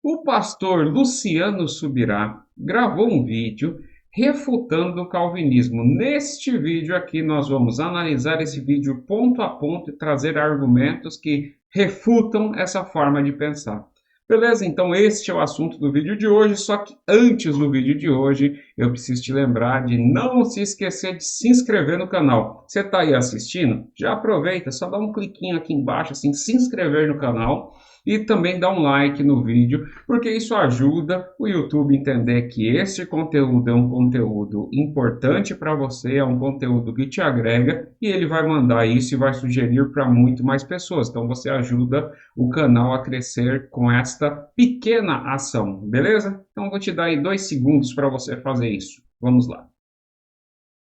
O pastor Luciano Subirá gravou um vídeo refutando o calvinismo. Neste vídeo aqui nós vamos analisar esse vídeo ponto a ponto e trazer argumentos que refutam essa forma de pensar. Beleza? Então este é o assunto do vídeo de hoje, só que antes do vídeo de hoje eu preciso te lembrar de não se esquecer de se inscrever no canal. Você está aí assistindo? Já aproveita, só dá um cliquinho aqui embaixo, assim, se inscrever no canal e também dá um like no vídeo, porque isso ajuda o YouTube a entender que esse conteúdo é um conteúdo importante para você, é um conteúdo que te agrega e ele vai mandar isso e vai sugerir para muito mais pessoas. Então você ajuda o canal a crescer com esta pequena ação, beleza? Então vou te dar aí 2 segundos para você fazer isso. Vamos lá.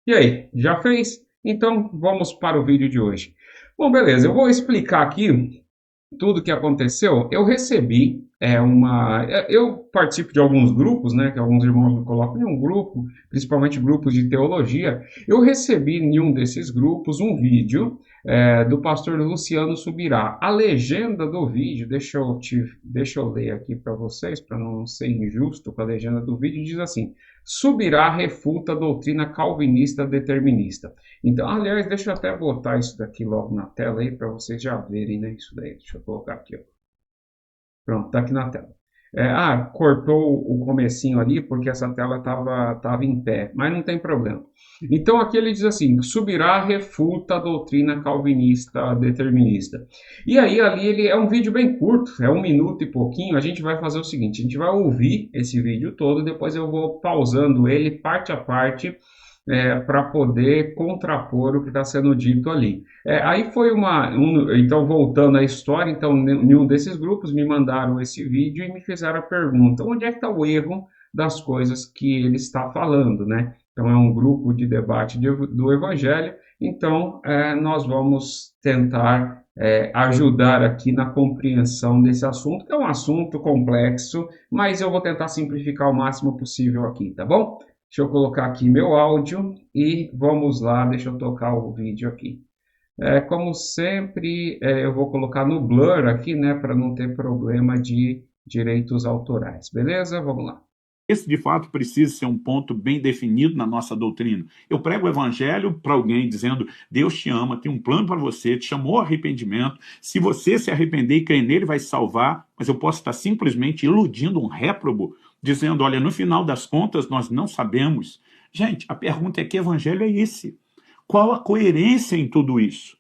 E aí, já fez? Então vamos para o vídeo de hoje. Bom, beleza, eu vou explicar aqui tudo que aconteceu. Eu recebi eu participo de alguns grupos, né, que alguns irmãos me colocam em um grupo, principalmente grupos de teologia. Eu recebi em um desses grupos um vídeo do pastor Luciano Subirá. A legenda do vídeo, deixa eu ler aqui para vocês, para não ser injusto com a legenda do vídeo, diz assim: Subirá refuta a doutrina calvinista determinista. Então, aliás, deixa eu até botar isso daqui logo na tela aí para vocês já verem, né? Isso daí, deixa eu colocar aqui, ó. Pronto, tá aqui na tela. Cortou o comecinho ali porque essa tela tava em pé, mas não tem problema. Então aqui ele diz assim: Subirá refuta a doutrina calvinista determinista. E aí ali ele é um vídeo bem curto, é 1 minuto e pouquinho. A gente vai fazer o seguinte: a gente vai ouvir esse vídeo todo, depois eu vou pausando ele parte a parte para poder contrapor o que está sendo dito ali. Aí foi então voltando à história, então em um desses grupos me mandaram esse vídeo e me fizeram a pergunta: onde é que está o erro das coisas que ele está falando, né? Então é um grupo de debate do Evangelho, então nós vamos tentar ajudar aqui na compreensão desse assunto, que é um assunto complexo, mas eu vou tentar simplificar o máximo possível aqui, tá bom? Deixa eu colocar aqui meu áudio e vamos lá, deixa eu tocar o vídeo aqui. Como sempre, eu vou colocar no Blur aqui, né, para não ter problema de direitos autorais, beleza? Vamos lá. Esse, de fato, precisa ser um ponto bem definido na nossa doutrina. Eu prego o evangelho para alguém dizendo: Deus te ama, tem um plano para você, te chamou ao arrependimento. Se você se arrepender e crer nele, vai se salvar. Mas eu posso estar simplesmente iludindo um réprobo, dizendo: olha, no final das contas, nós não sabemos. Gente, a pergunta é: que evangelho é esse? Qual a coerência em tudo isso?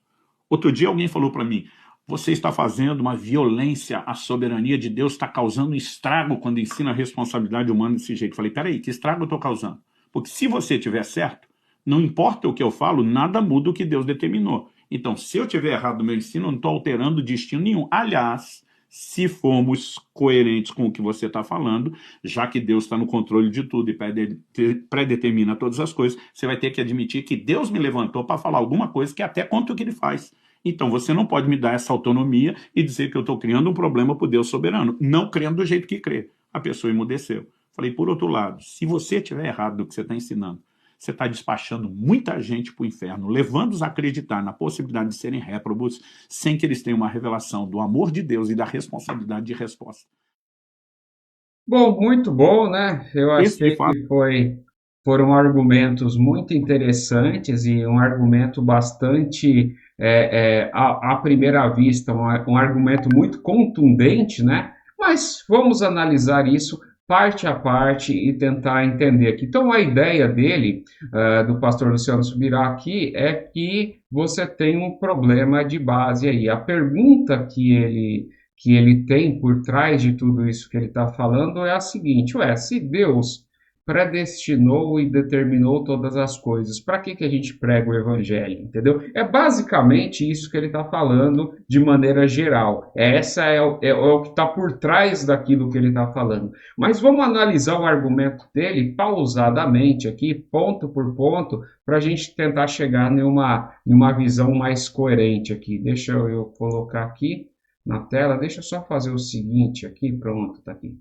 Outro dia alguém falou para mim: você está fazendo uma violência à soberania de Deus, está causando um estrago quando ensina a responsabilidade humana desse jeito. Eu falei: peraí, que estrago eu estou causando? Porque se você tiver certo, não importa o que eu falo, nada muda o que Deus determinou. Então, se eu tiver errado no meu ensino, eu não estou alterando destino nenhum. Aliás, se formos coerentes com o que você está falando, já que Deus está no controle de tudo e predetermina todas as coisas, você vai ter que admitir que Deus me levantou para falar alguma coisa que é até contra o que ele faz. Então você não pode me dar essa autonomia e dizer que eu estou criando um problema para o Deus soberano, não crendo do jeito que crê. A pessoa emudeceu. Falei: por outro lado, se você estiver errado do que você está ensinando, você está despachando muita gente para o inferno, levando-os a acreditar na possibilidade de serem réprobos, sem que eles tenham uma revelação do amor de Deus e da responsabilidade de resposta. Bom, muito bom, né? Eu Esse, de achei fato, que foram argumentos muito interessantes e um argumento bastante, à primeira vista, um argumento muito contundente, né? Mas vamos analisar isso parte a parte e tentar entender aqui. Então, a ideia dele, do pastor Luciano Subirá aqui, é que você tem um problema de base aí. A pergunta que ele tem por trás de tudo isso que ele está falando é a seguinte: se Deus predestinou e determinou todas as coisas, para que a gente prega o evangelho, entendeu? É basicamente isso que ele está falando de maneira geral. Essa é o que está por trás daquilo que ele está falando. Mas vamos analisar o argumento dele pausadamente aqui, ponto por ponto, para a gente tentar chegar em uma visão mais coerente aqui. Deixa eu colocar aqui na tela. Deixa eu só fazer o seguinte aqui, pronto, tá aqui.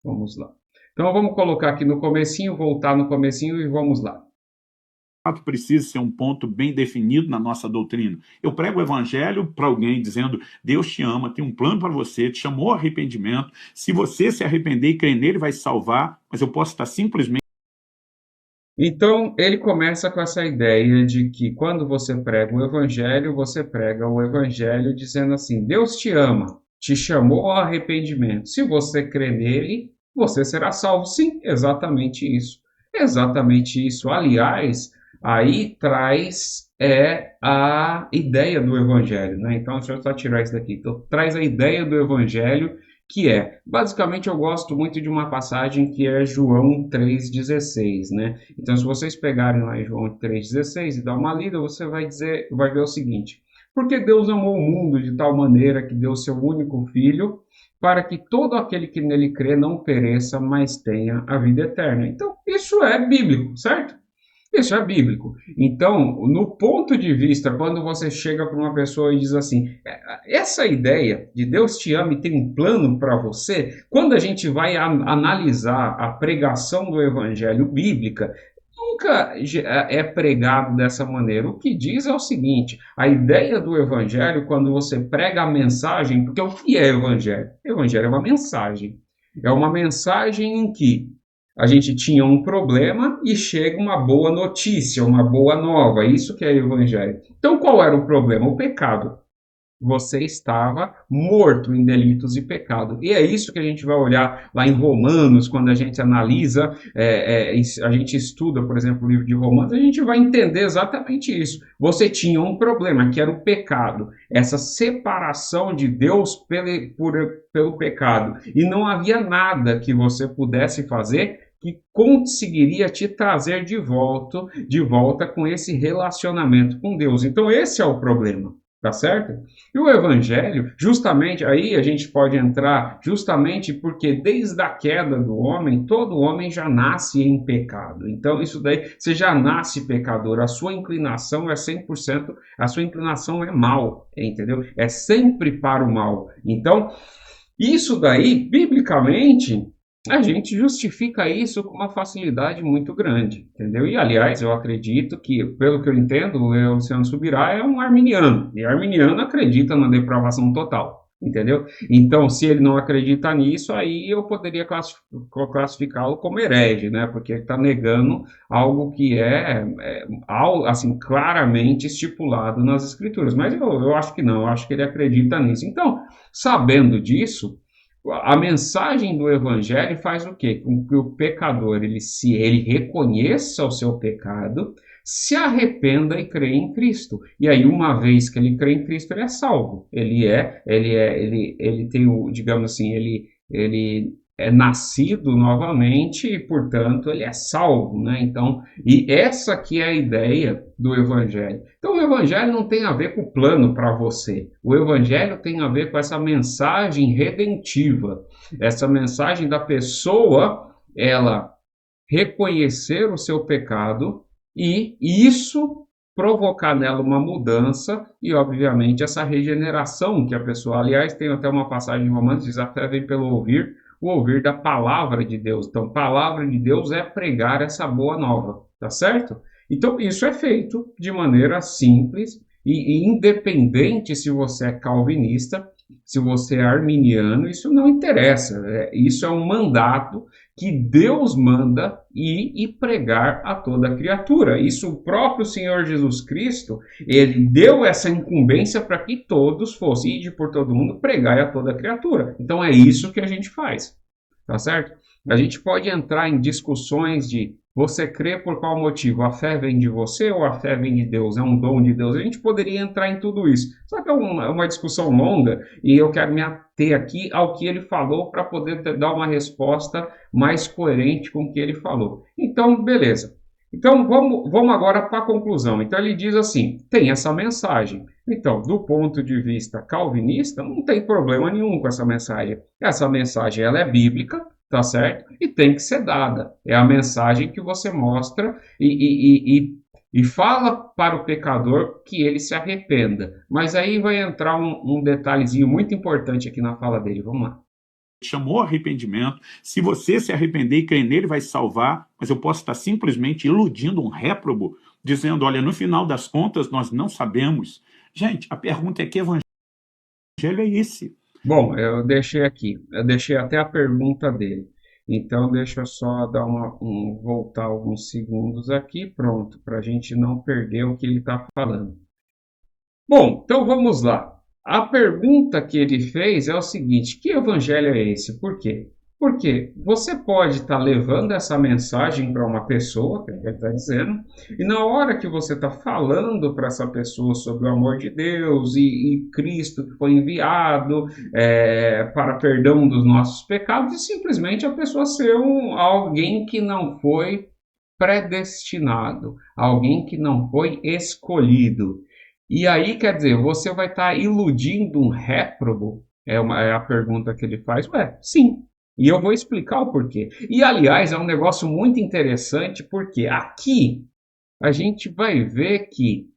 Vamos lá. Então vamos colocar aqui no comecinho, voltar no comecinho e vamos lá. fato precisa ser um ponto bem definido na nossa doutrina. Eu prego o evangelho para alguém dizendo, Deus te ama, tem um plano para você, te chamou ao arrependimento. Se você se arrepender e crer nele, vai se salvar, mas eu posso estar simplesmente... Então, ele começa com essa ideia de que quando você prega o evangelho dizendo assim: Deus te ama, te chamou ao arrependimento. Se você crê nele, você será salvo. Sim, exatamente isso. Exatamente isso. Aliás, aí traz a ideia do evangelho, né? Então, deixa eu só tirar isso daqui. Então, traz a ideia do evangelho que basicamente eu gosto muito de uma passagem que é João 3,16, né? Então, se vocês pegarem lá em João 3,16 e dar uma lida, você vai ver o seguinte: porque Deus amou o mundo de tal maneira que deu seu único filho, para que todo aquele que nele crê não pereça, mas tenha a vida eterna. Então, isso é bíblico, certo? Isso é bíblico. Então, no ponto de vista, quando você chega para uma pessoa e diz assim, essa ideia de Deus te ama e tem um plano para você, quando a gente vai analisar a pregação do evangelho bíblica, nunca é pregado dessa maneira. O que diz é o seguinte: a ideia do evangelho, quando você prega a mensagem, porque o que é evangelho? Evangelho é uma mensagem. É uma mensagem em que a gente tinha um problema e chega uma boa notícia, uma boa nova. Isso que é evangelho. Então, qual era o problema? O pecado. Você estava morto em delitos e pecado. E é isso que a gente vai olhar lá em Romanos, quando a gente analisa, a gente estuda, por exemplo, o livro de Romanos, a gente vai entender exatamente isso. Você tinha um problema, que era o pecado, essa separação de Deus pelo pecado. E não havia nada que você pudesse fazer que conseguiria te trazer de volta com esse relacionamento com Deus. Então, esse é o problema. Tá certo? E o evangelho, justamente, aí a gente pode entrar justamente porque desde a queda do homem, todo homem já nasce em pecado. Então, isso daí, você já nasce pecador, a sua inclinação é 100%, a sua inclinação é mal, entendeu? É sempre para o mal. Então, isso daí, biblicamente, a gente justifica isso com uma facilidade muito grande, entendeu? E, aliás, eu acredito que, pelo que eu entendo, o Luciano Subirá é um arminiano, e arminiano acredita na depravação total, entendeu? Então, se ele não acredita nisso, aí eu poderia classificá-lo como herege, né? Porque ele está negando algo que assim, claramente estipulado nas Escrituras. Mas eu acho que não, eu acho que ele acredita nisso. Então, sabendo disso, a mensagem do evangelho faz o quê? Com que o pecador ele reconheça o seu pecado, se arrependa e crê em Cristo. E aí, uma vez que ele crê em Cristo, ele é salvo. Ele tem o, digamos assim, ele é nascido novamente e, portanto, ele é salvo, né? Então, e essa que é a ideia do evangelho. Então, o evangelho não tem a ver com o plano para você. O evangelho tem a ver com essa mensagem redentiva, essa mensagem da pessoa, ela reconhecer o seu pecado e isso provocar nela uma mudança e, obviamente, essa regeneração que a pessoa... Aliás, tem até uma passagem em Romanos que diz: a fé vem pelo ouvir, o ouvir da palavra de Deus. Então, palavra de Deus é pregar essa boa nova, tá certo? Então, isso é feito de maneira simples e independente se você é calvinista, se você é arminiano, isso não interessa. Isso é um mandato que Deus manda ir e pregar a toda criatura. Isso o próprio Senhor Jesus Cristo, ele deu essa incumbência para que todos fossem, ide por todo mundo, pregar a toda criatura. Então é isso que a gente faz, tá certo? A gente pode entrar em discussões de você crê por qual motivo? A fé vem de você ou a fé vem de Deus? É um dom de Deus? A gente poderia entrar em tudo isso. Só que é uma discussão longa e eu quero me ater aqui ao que ele falou para poder dar uma resposta mais coerente com o que ele falou. Então, beleza. Então, vamos agora para a conclusão. Então, ele diz assim, tem essa mensagem. Então, do ponto de vista calvinista, não tem problema nenhum com essa mensagem. Essa mensagem ela é bíblica, tá certo? E tem que ser dada. É a mensagem que você mostra e fala para o pecador que ele se arrependa. Mas aí vai entrar um detalhezinho muito importante aqui na fala dele. Vamos lá. Chamou arrependimento. Se você se arrepender e crer nele, vai salvar, mas eu posso estar simplesmente iludindo um réprobo dizendo, olha, no final das contas, nós não sabemos. Gente, a pergunta é que evangelho é esse? Bom, eu deixei até a pergunta dele. Então, deixa eu só dar voltar alguns segundos aqui, pronto, para a gente não perder o que ele está falando. Bom, então vamos lá. A pergunta que ele fez é o seguinte: que evangelho é esse? Por quê? Porque você pode estar levando essa mensagem para uma pessoa, que ele está dizendo, e na hora que você está falando para essa pessoa sobre o amor de Deus e Cristo que foi enviado para perdão dos nossos pecados, e simplesmente a pessoa ser alguém que não foi predestinado, alguém que não foi escolhido. E aí, quer dizer, você vai estar iludindo um réprobo? É a pergunta que ele faz. Ué, sim. E eu vou explicar o porquê. E, aliás, é um negócio muito interessante, porque aqui a gente vai ver que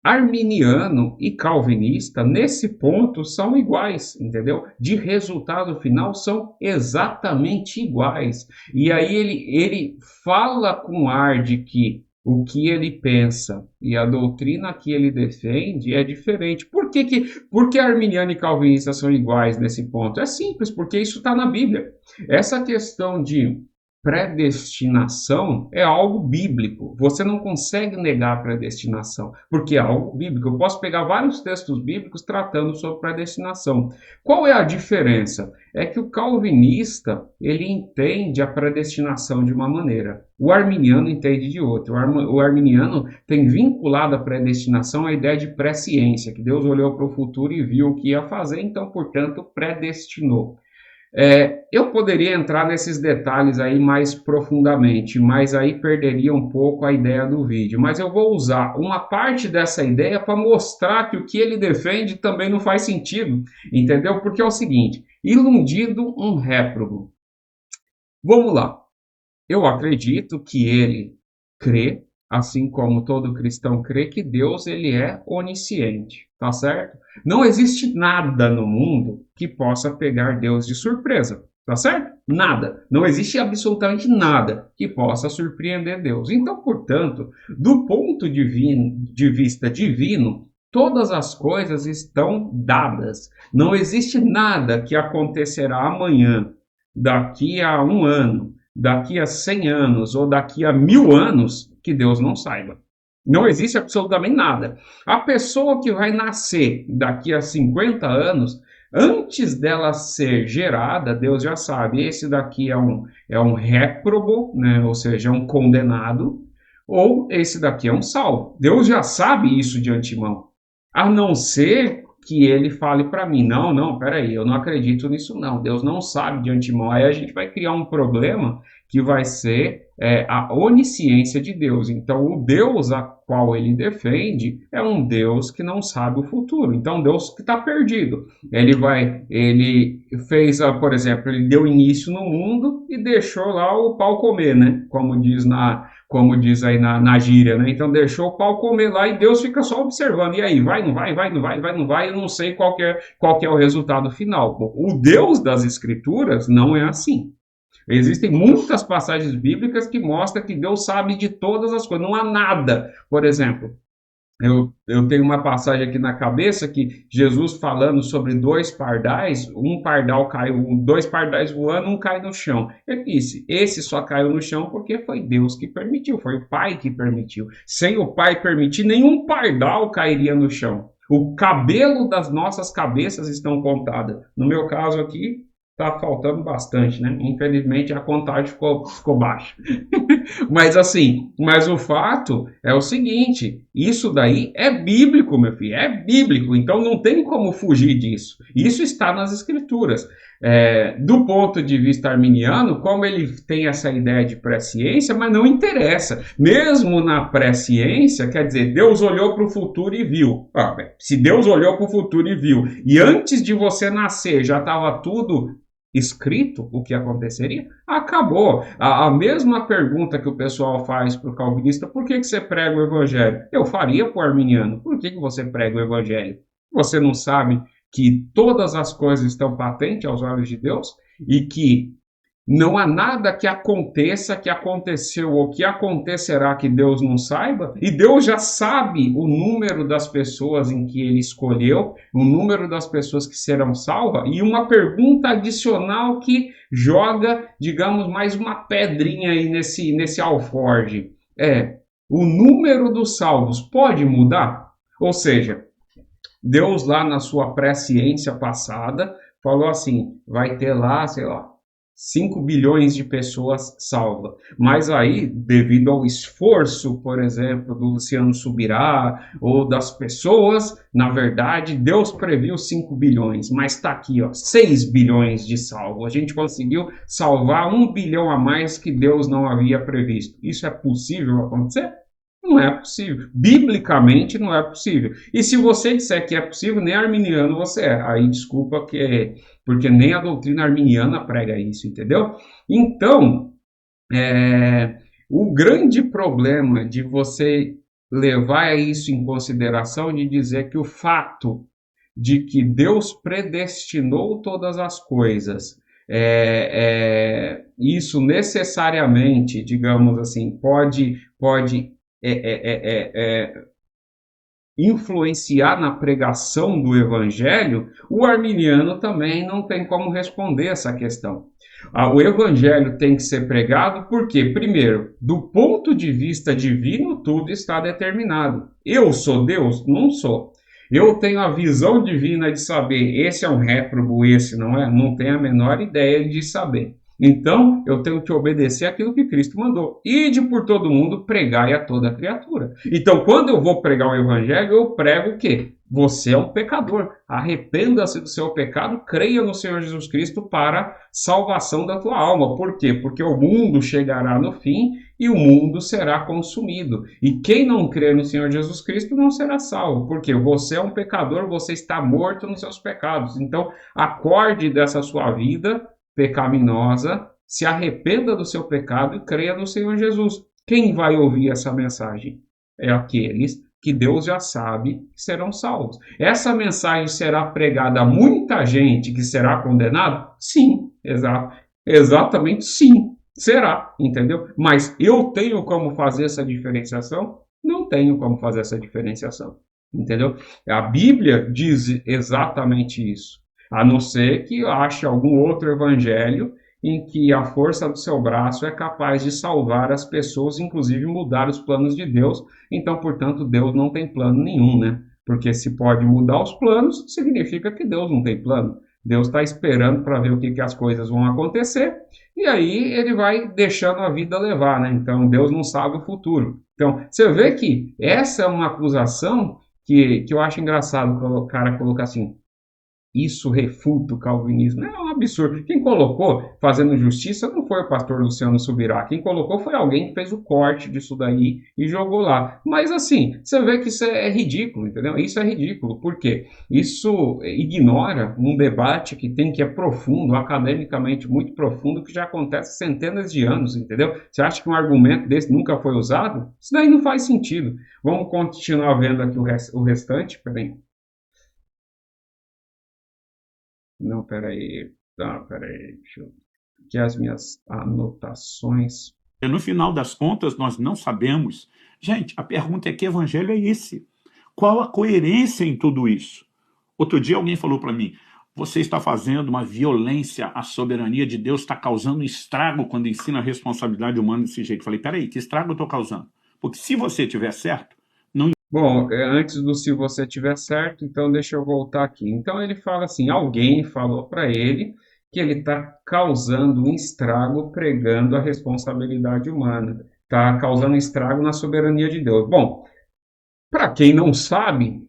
arminiano e calvinista, nesse ponto, são iguais, entendeu? De resultado final, são exatamente iguais. E aí ele fala com ar de que o que ele pensa e a doutrina que ele defende é diferente. Por que arminiano e calvinista são iguais nesse ponto? É simples, porque isso está na Bíblia. Essa questão de predestinação é algo bíblico. Você não consegue negar a predestinação, porque é algo bíblico. Eu posso pegar vários textos bíblicos tratando sobre predestinação. Qual é a diferença? É que o calvinista, ele entende a predestinação de uma maneira. O arminiano entende de outra. O arminiano tem vinculado a predestinação à ideia de presciência, que Deus olhou para o futuro e viu o que ia fazer, então, portanto, predestinou. Eu poderia entrar nesses detalhes aí mais profundamente, mas aí perderia um pouco a ideia do vídeo. Mas eu vou usar uma parte dessa ideia para mostrar que o que ele defende também não faz sentido, entendeu? Porque é o seguinte: iludindo um réprobo. Vamos lá. Eu acredito que ele crê, assim como todo cristão crê, que Deus ele é onisciente, tá certo? Não existe nada no mundo que possa pegar Deus de surpresa, tá certo? Nada. Não existe absolutamente nada que possa surpreender Deus. Então, portanto, do ponto de vista divino, todas as coisas estão dadas. Não existe nada que acontecerá amanhã, daqui a um ano, daqui a 100 anos ou daqui a 1000 anos que Deus não saiba. Não existe absolutamente nada. A pessoa que vai nascer daqui a 50 anos, antes dela ser gerada, Deus já sabe, esse daqui é um réprobo, né? Ou seja, é um condenado, ou esse daqui é um salvo. Deus já sabe isso de antemão. A não ser que ele fale para mim, não, peraí, eu não acredito nisso não, Deus não sabe de antemão. Aí a gente vai criar um problema que vai ser a onisciência de Deus. Então, o Deus a qual ele defende é um Deus que não sabe o futuro. Então, Deus que está perdido. Ele fez, por exemplo, ele deu início no mundo e deixou lá o pau comer, né? Como diz aí na gíria, né? Então deixou o pau comer lá e Deus fica só observando. E aí, vai, não vai, eu não sei qual que é o resultado final. O Deus das Escrituras não é assim. Existem muitas passagens bíblicas que mostram que Deus sabe de todas as coisas, não há nada. Por exemplo, eu tenho uma passagem aqui na cabeça que Jesus falando sobre dois pardais, um pardal caiu, dois pardais voando, um cai no chão. Ele disse, esse só caiu no chão porque foi Deus que permitiu, foi o Pai que permitiu. Sem o Pai permitir, nenhum pardal cairia no chão. O cabelo das nossas cabeças estão contadas. No meu caso aqui, está faltando bastante, né? Infelizmente a contagem ficou baixa. Mas o fato é o seguinte, isso daí é bíblico, meu filho, é bíblico, então não tem como fugir disso. Isso está nas Escrituras. Do ponto de vista arminiano, como ele tem essa ideia de presciência, mas não interessa. Mesmo na presciência, quer dizer, Deus olhou para o futuro e viu. Se Deus olhou para o futuro e viu, e antes de você nascer já estava tudo escrito o que aconteceria, acabou. A mesma pergunta que o pessoal faz para o calvinista, por que você prega o evangelho? Eu faria para o arminiano, por que você prega o evangelho? Você não sabe que todas as coisas estão patentes aos olhos de Deus e que Não há nada que aconteça, que aconteceu ou que acontecerá que Deus não saiba, e Deus já sabe o número das pessoas em que ele escolheu, o número das pessoas que serão salvas, e uma pergunta adicional que joga, digamos, mais uma pedrinha aí nesse alforje. O número dos salvos pode mudar? Ou seja, Deus lá na sua presciência passada falou assim, vai ter lá, sei lá, 5 bilhões de pessoas salvas. Mas aí, devido ao esforço, por exemplo, do Luciano Subirá ou das pessoas, na verdade, Deus previu 5 bilhões, mas está aqui, ó, 6 bilhões de salvos. A gente conseguiu salvar 1 bilhão a mais que Deus não havia previsto. Isso é possível acontecer? Não é possível. Biblicamente não é possível. E se você disser que é possível, nem arminiano você é. Aí desculpa porque nem a doutrina arminiana prega isso, entendeu? Então, o grande problema de você levar isso em consideração, de dizer que o fato de que Deus predestinou todas as coisas, isso necessariamente, digamos assim, pode influenciar na pregação do evangelho, o arminiano também não tem como responder essa questão. O evangelho tem que ser pregado porque, primeiro, do ponto de vista divino, tudo está determinado. Eu sou Deus? Não sou. Eu tenho a visão divina de saber esse é um réprobo, esse não é? Não tenho a menor ideia de saber. Então, eu tenho que obedecer aquilo que Cristo mandou. Ide por todo mundo, pregai a toda criatura. Então, quando eu vou pregar o evangelho, eu prego o quê? Você é um pecador. Arrependa-se do seu pecado, creia no Senhor Jesus Cristo para salvação da tua alma. Por quê? Porque o mundo chegará no fim e o mundo será consumido. E quem não crê no Senhor Jesus Cristo não será salvo. Porque você é um pecador, você está morto nos seus pecados. Então, acorde dessa sua vida pecaminosa, se arrependa do seu pecado e creia no Senhor Jesus. Quem vai ouvir essa mensagem? É aqueles que Deus já sabe que serão salvos. Essa mensagem será pregada a muita gente que será condenado? Sim, exatamente sim, será, entendeu? Mas eu tenho como fazer essa diferenciação? Não tenho como fazer essa diferenciação, entendeu? A Bíblia diz exatamente isso. A não ser que ache algum outro evangelho em que a força do seu braço é capaz de salvar as pessoas, inclusive mudar os planos de Deus. Então, portanto, Deus não tem plano nenhum, né? Porque se pode mudar os planos, significa que Deus não tem plano. Deus está esperando para ver o que as coisas vão acontecer, e aí ele vai deixando a vida levar, né? Então, Deus não sabe o futuro. Então, você vê que essa é uma acusação que eu acho engraçado o cara colocar assim, isso refuta o calvinismo. É um absurdo. Quem colocou, fazendo justiça, não foi o pastor Luciano Subirá. Quem colocou foi alguém que fez o corte disso daí e jogou lá. Mas assim, você vê que isso é ridículo, entendeu? Isso é ridículo. Por quê? Isso ignora um debate que é profundo, academicamente muito profundo, que já acontece há centenas de anos, entendeu? Você acha que um argumento desse nunca foi usado? Isso daí não faz sentido. Vamos continuar vendo aqui o restante. Peraí. Não, peraí. Tá, peraí. Deixa eu... Aqui as minhas anotações. E no final das contas, nós não sabemos. Gente, a pergunta é: que evangelho é esse? Qual a coerência em tudo isso? Outro dia alguém falou para mim, você está fazendo uma violência à soberania de Deus, está causando um estrago quando ensina a responsabilidade humana desse jeito. Eu falei, peraí, que estrago eu estou causando? Porque se você tiver certo, não... Bom, antes do se você tiver certo, então deixa eu voltar aqui. Então ele fala assim, alguém falou para ele que ele está causando um estrago pregando a responsabilidade humana, está causando um estrago na soberania de Deus. Bom, para quem não sabe,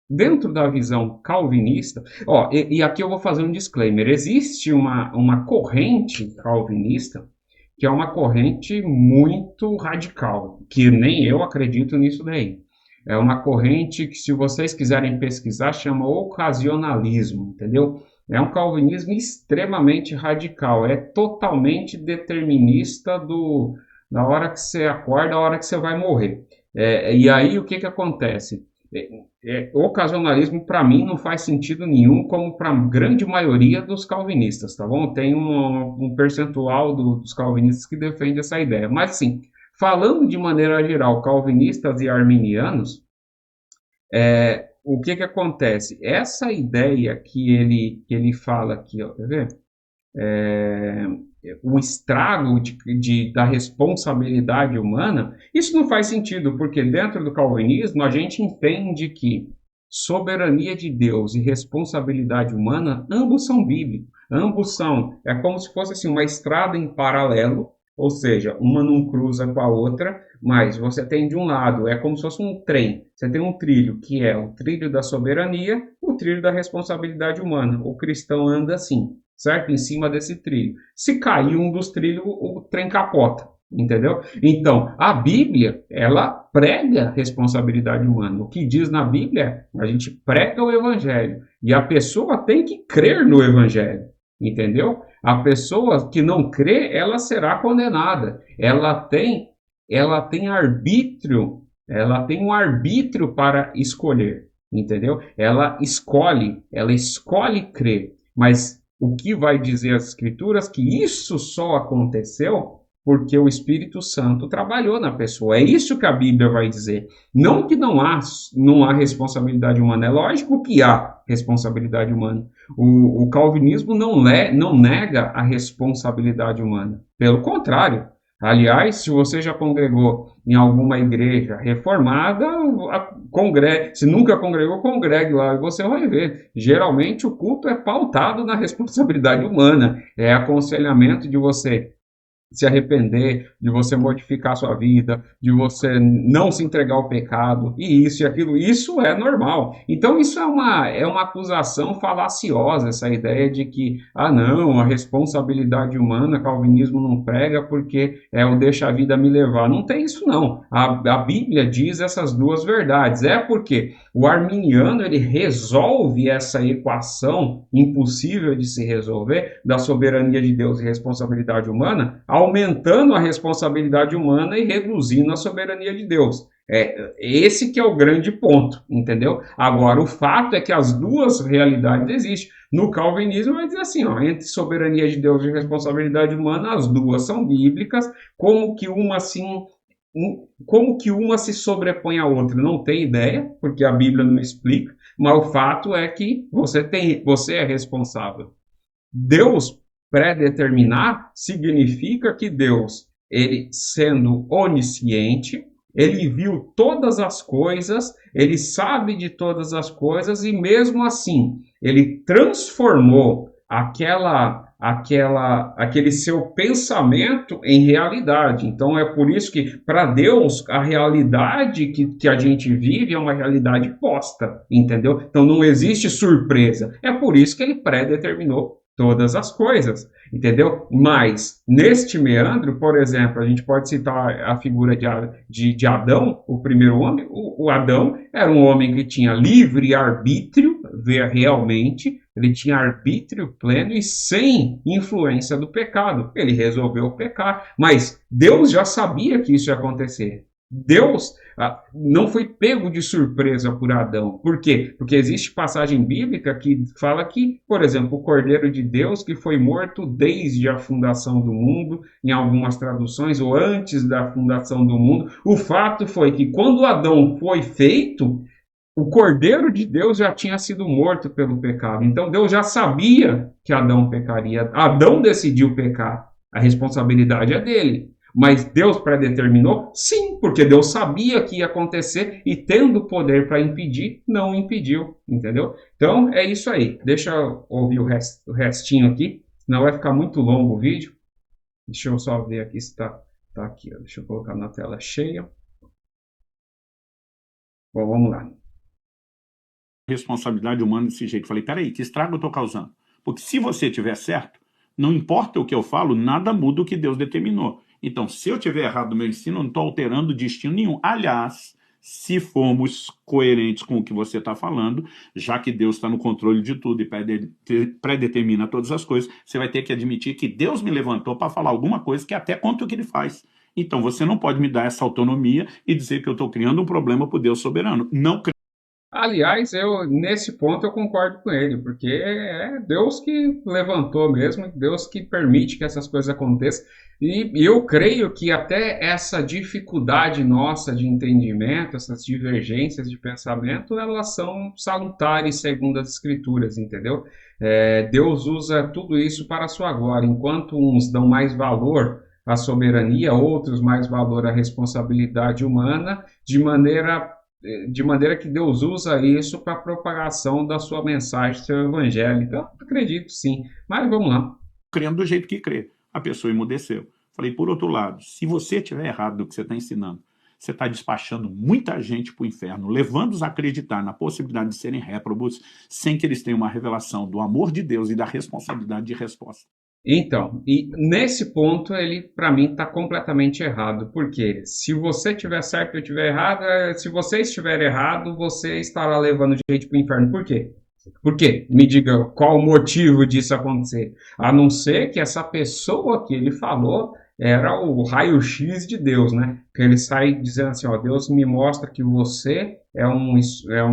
dentro da visão calvinista, e aqui eu vou fazer um disclaimer, existe uma corrente calvinista que é uma corrente muito radical, que nem eu acredito nisso daí. É uma corrente que, se vocês quiserem pesquisar, chama ocasionalismo, entendeu? É um calvinismo extremamente radical, é totalmente determinista da hora que você acorda, da hora que você vai morrer. E aí o que acontece? Ocasionalismo, para mim, não faz sentido nenhum, como para a grande maioria dos calvinistas, tá bom? Tem um percentual dos calvinistas que defende essa ideia. Mas, sim, falando de maneira geral, calvinistas e arminianos, o que acontece? Essa ideia que ele fala aqui, ó, quer ver? O estrago da responsabilidade humana, isso não faz sentido, porque dentro do calvinismo a gente entende que soberania de Deus e responsabilidade humana, ambos são bíblicos, ambos são, é como se fosse assim, uma estrada em paralelo, ou seja, uma não cruza com a outra, mas você tem de um lado, é como se fosse um trem, você tem um trilho, que é o trilho da soberania, o trilho da responsabilidade humana, o cristão anda assim, certo? Em cima desse trilho. Se cair um dos trilhos, o trem capota, entendeu? Então, a Bíblia, ela prega responsabilidade humana. O que diz na Bíblia é, a gente prega o Evangelho, e a pessoa tem que crer no Evangelho, entendeu? A pessoa que não crê, ela será condenada. Ela tem arbítrio, ela tem um arbítrio para escolher, entendeu? Ela escolhe crer, mas o que vai dizer as Escrituras que isso só aconteceu porque o Espírito Santo trabalhou na pessoa. É isso que a Bíblia vai dizer. Não que não há responsabilidade humana. É lógico que há responsabilidade humana. O calvinismo não nega a responsabilidade humana. Pelo contrário. Aliás, se você já congregou em alguma igreja reformada, se nunca congregou, congregue lá e você vai ver. Geralmente o culto é pautado na responsabilidade humana, é aconselhamento de você se arrepender, de você modificar a sua vida, de você não se entregar ao pecado, e isso e aquilo, isso é normal. Então isso é uma acusação falaciosa, essa ideia de que, não, a responsabilidade humana, calvinismo não prega porque o deixa a vida me levar. Não tem isso não. A Bíblia diz essas duas verdades. É porque o arminiano, ele resolve essa equação impossível de se resolver, da soberania de Deus e responsabilidade humana, aumentando a responsabilidade humana e reduzindo a soberania de Deus. Esse que é o grande ponto, entendeu? Agora, o fato é que as duas realidades existem. No calvinismo vai dizer assim, entre soberania de Deus e responsabilidade humana, as duas são bíblicas, como que uma se sobrepõe à outra, não tem ideia, porque a Bíblia não explica, mas o fato é que você é responsável. Deus predeterminar significa que Deus, ele sendo onisciente, ele viu todas as coisas, ele sabe de todas as coisas e mesmo assim, ele transformou aquele seu pensamento em realidade. Então é por isso que, para Deus, a realidade que a gente vive é uma realidade posta, entendeu? Então não existe surpresa. É por isso que ele predeterminou todas as coisas, entendeu? Mas, neste meandro, por exemplo, a gente pode citar a figura de Adão, o primeiro homem. O Adão era um homem que tinha livre arbítrio, realmente, ele tinha arbítrio pleno e sem influência do pecado. Ele resolveu pecar, mas Deus já sabia que isso ia acontecer. Deus não foi pego de surpresa por Adão. Por quê? Porque existe passagem bíblica que fala que, por exemplo, o Cordeiro de Deus que foi morto desde a fundação do mundo, em algumas traduções, ou antes da fundação do mundo. O fato foi que quando Adão foi feito, o Cordeiro de Deus já tinha sido morto pelo pecado. Então Deus já sabia que Adão pecaria. Adão decidiu pecar. A responsabilidade é dele. Mas Deus predeterminou? Sim, porque Deus sabia que ia acontecer e, tendo poder para impedir, não impediu, entendeu? Então é isso aí. Deixa eu ouvir o restinho aqui, senão vai ficar muito longo o vídeo. Deixa eu só ver aqui se tá aqui. Deixa eu colocar na tela cheia. Bom, vamos lá. Responsabilidade humana desse jeito. Falei, peraí, que estrago eu estou causando? Porque se você tiver certo, não importa o que eu falo, nada muda o que Deus determinou. Então, se eu tiver errado no meu ensino, eu não estou alterando destino nenhum. Aliás, se formos coerentes com o que você está falando, já que Deus está no controle de tudo e predetermina todas as coisas, você vai ter que admitir que Deus me levantou para falar alguma coisa que é até contra o que ele faz. Então, você não pode me dar essa autonomia e dizer que eu estou criando um problema para o Deus soberano. Não Aliás, nesse ponto eu concordo com ele, porque é Deus que levantou mesmo, Deus que permite que essas coisas aconteçam. E eu creio que até essa dificuldade nossa de entendimento, essas divergências de pensamento, elas são salutares segundo as Escrituras, entendeu? Deus usa tudo isso para a sua glória, enquanto uns dão mais valor à soberania, outros mais valor à responsabilidade humana, de maneira que Deus usa isso para a propagação da sua mensagem, do seu evangelho. Então, eu acredito sim. Mas vamos lá. Crendo do jeito que crê. A pessoa emudeceu. Falei, por outro lado, se você estiver errado do que você está ensinando, você está despachando muita gente para o inferno, levando-os a acreditar na possibilidade de serem réprobos, sem que eles tenham uma revelação do amor de Deus e da responsabilidade de resposta. Então, e nesse ponto ele, para mim, está completamente errado. Porque se você estiver certo e eu estiver errado, se você estiver errado, você estará levando gente para o inferno. Por quê? Por quê? Me diga qual o motivo disso acontecer. A não ser que essa pessoa que ele falou era o raio-x de Deus, né? Que ele sai dizendo assim, ó, Deus me mostra que você é um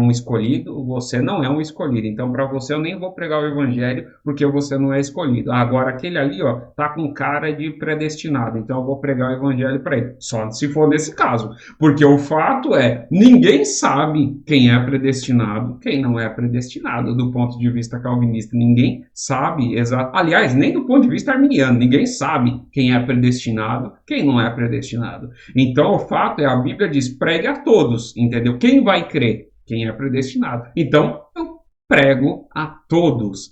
escolhido, você não é um escolhido. Então, para você, eu nem vou pregar o evangelho, porque você não é escolhido. Agora, aquele ali, ó, tá com cara de predestinado. Então, eu vou pregar o evangelho para ele. Só se for nesse caso. Porque o fato é, ninguém sabe quem é predestinado, quem não é predestinado, do ponto de vista calvinista. Ninguém sabe, exato. Aliás, nem do ponto de vista arminiano, ninguém sabe quem é predestinado, quem não é predestinado. Então, o fato é, a Bíblia diz, pregue a todos, entendeu? Quem vai crer? Quem é predestinado. Então, eu prego a todos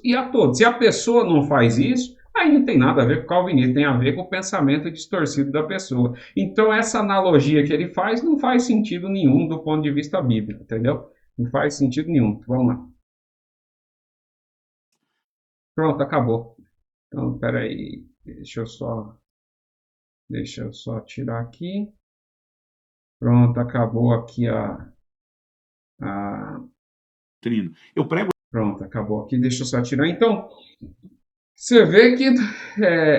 e a todos. Se a pessoa não faz isso, aí não tem nada a ver com o calvinismo, tem a ver com o pensamento distorcido da pessoa. Então, essa analogia que ele faz não faz sentido nenhum do ponto de vista bíblico, entendeu? Não faz sentido nenhum. Vamos lá. Pronto, acabou. Então, peraí, deixa eu só tirar aqui. Pronto, acabou aqui Eu prego. Pronto, acabou aqui. Deixa eu só tirar. Então, você vê que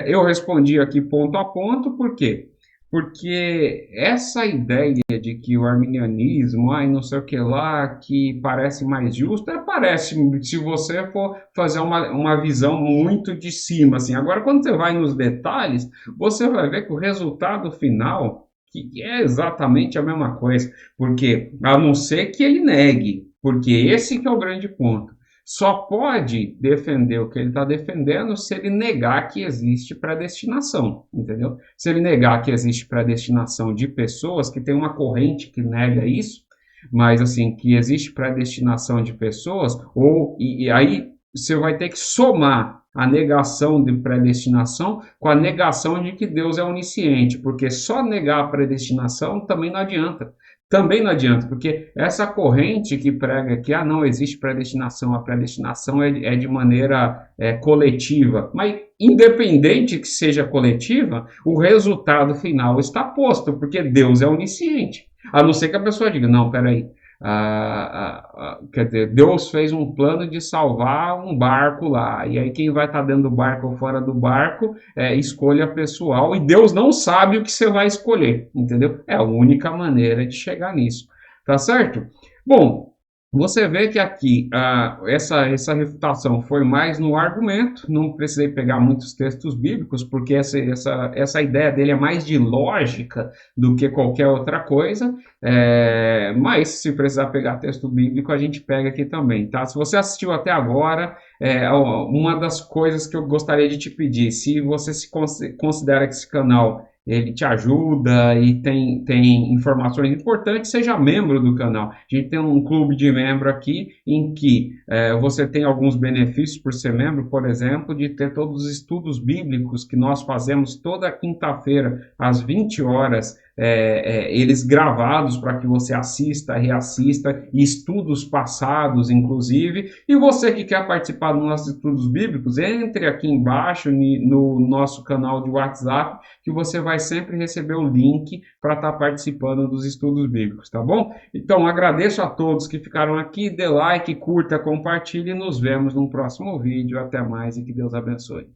eu respondi aqui ponto a ponto, por quê? Porque essa ideia de que o arminianismo, não sei o que lá, que parece mais justo, parece, se você for fazer uma visão muito de cima, assim. Agora, quando você vai nos detalhes, você vai ver que o resultado final, que é exatamente a mesma coisa, porque, a não ser que ele negue, porque esse que é o grande ponto. Só pode defender o que ele está defendendo se ele negar que existe predestinação, entendeu? Se ele negar que existe predestinação de pessoas, que tem uma corrente que nega isso, mas assim, que existe predestinação de pessoas, e aí você vai ter que somar a negação de predestinação com a negação de que Deus é onisciente, porque só negar a predestinação também não adianta. Também não adianta, porque essa corrente que prega que não existe predestinação, a predestinação é de maneira coletiva, mas independente que seja coletiva, o resultado final está posto, porque Deus é onisciente. A não ser que a pessoa diga, não, peraí, quer dizer, Deus fez um plano de salvar um barco lá, e aí quem vai estar dentro do barco ou fora do barco é escolha pessoal, e Deus não sabe o que você vai escolher, entendeu? É a única maneira de chegar nisso, tá certo? Bom, você vê que aqui essa refutação foi mais no argumento, não precisei pegar muitos textos bíblicos, porque essa ideia dele é mais de lógica do que qualquer outra coisa, mas se precisar pegar texto bíblico, a gente pega aqui também, tá? Se você assistiu até agora, uma das coisas que eu gostaria de te pedir, se você se considera que esse canal ele te ajuda e tem informações importantes, seja membro do canal. A gente tem um clube de membro aqui em que você tem alguns benefícios por ser membro, por exemplo, de ter todos os estudos bíblicos que nós fazemos toda quinta-feira às 20 horas, eles gravados para que você assista, reassista, e estudos passados, inclusive. E você que quer participar dos nossos estudos bíblicos, entre aqui embaixo no nosso canal de WhatsApp, que você vai sempre receber o link para estar participando dos estudos bíblicos, tá bom? Então, agradeço a todos que ficaram aqui, dê like, curta, compartilhe e nos vemos no próximo vídeo. Até mais e que Deus abençoe.